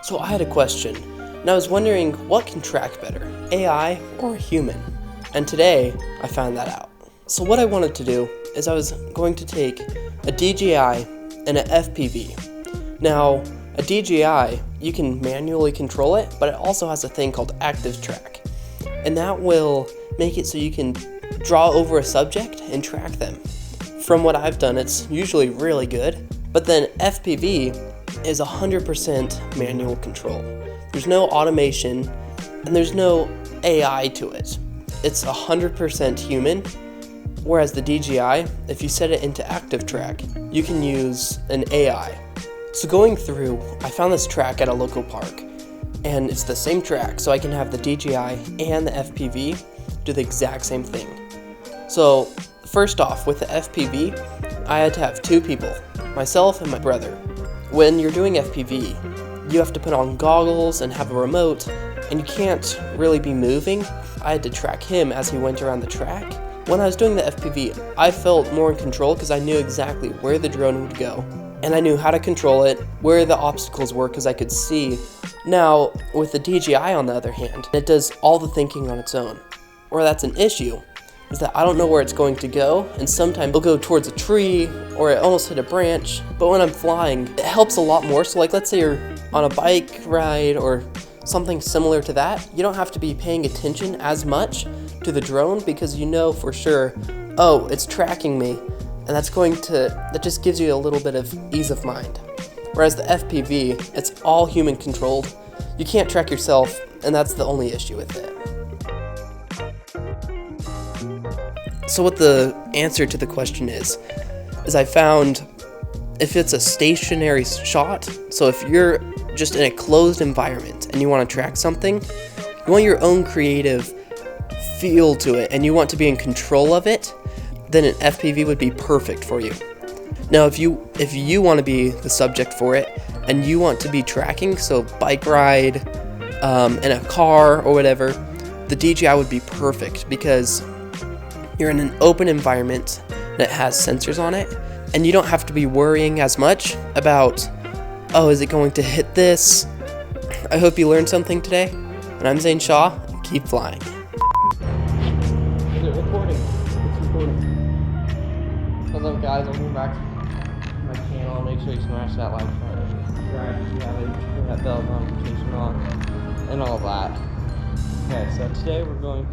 So I had a question, and I was wondering what can track better, AI or a human? And today, I found that out. So what I wanted to do is I was going to take a DJI and an FPV. Now, a DJI, you can manually control it, but it also has a thing called active track. And that will make it so you can draw over a subject and track them. From what I've done, it's usually really good. But then FPV is 100% manual control. There's no automation and there's no AI to it. It's 100% human, whereas the DJI, if you set it into active track, you can use an AI. So going through, I found this track at a local park, and it's the same track, so I can have the DJI and the FPV do the exact same thing. So first off, with the FPV, I had to have two people, myself and my brother. When you're doing FPV, you have to put on goggles and have a remote, and you can't really be moving. I had to track him as he went around the track. When I was doing the FPV, I felt more in control because I knew exactly where the drone would go. And I knew how to control it, where the obstacles were because I could see. Now, with the DJI on the other hand, it does all the thinking on its own. Where that's an issue is that I don't know where it's going to go, and sometimes it'll go towards a tree or it almost hit a branch. But when I'm flying, it helps a lot more. So like, let's say you're on a bike ride or something similar to that, you don't have to be paying attention as much to the drone because you know for sure, oh, it's tracking me, and that just gives you a little bit of ease of mind. Whereas the FPV, it's all human controlled. You can't track yourself, and that's the only issue with it. So what the answer to the question is I found if it's a stationary shot, so if you're just in a closed environment and you want to track something, you want your own creative feel to it and you want to be in control of it, then an FPV would be perfect for you. Now if you want to be the subject for it and you want to be tracking, so bike ride, in a car or whatever, the DJI would be perfect because you're in an open environment that has sensors on it, and you don't have to be worrying as much about, oh, is it going to hit this? I hope you learned something today. And I'm Zane Shaw. Keep flying. Is it recording? It's recording. What's up, guys? Welcome back to my channel. Make sure you smash that like button. Turn that bell notification on, and all that. Okay, so today we're going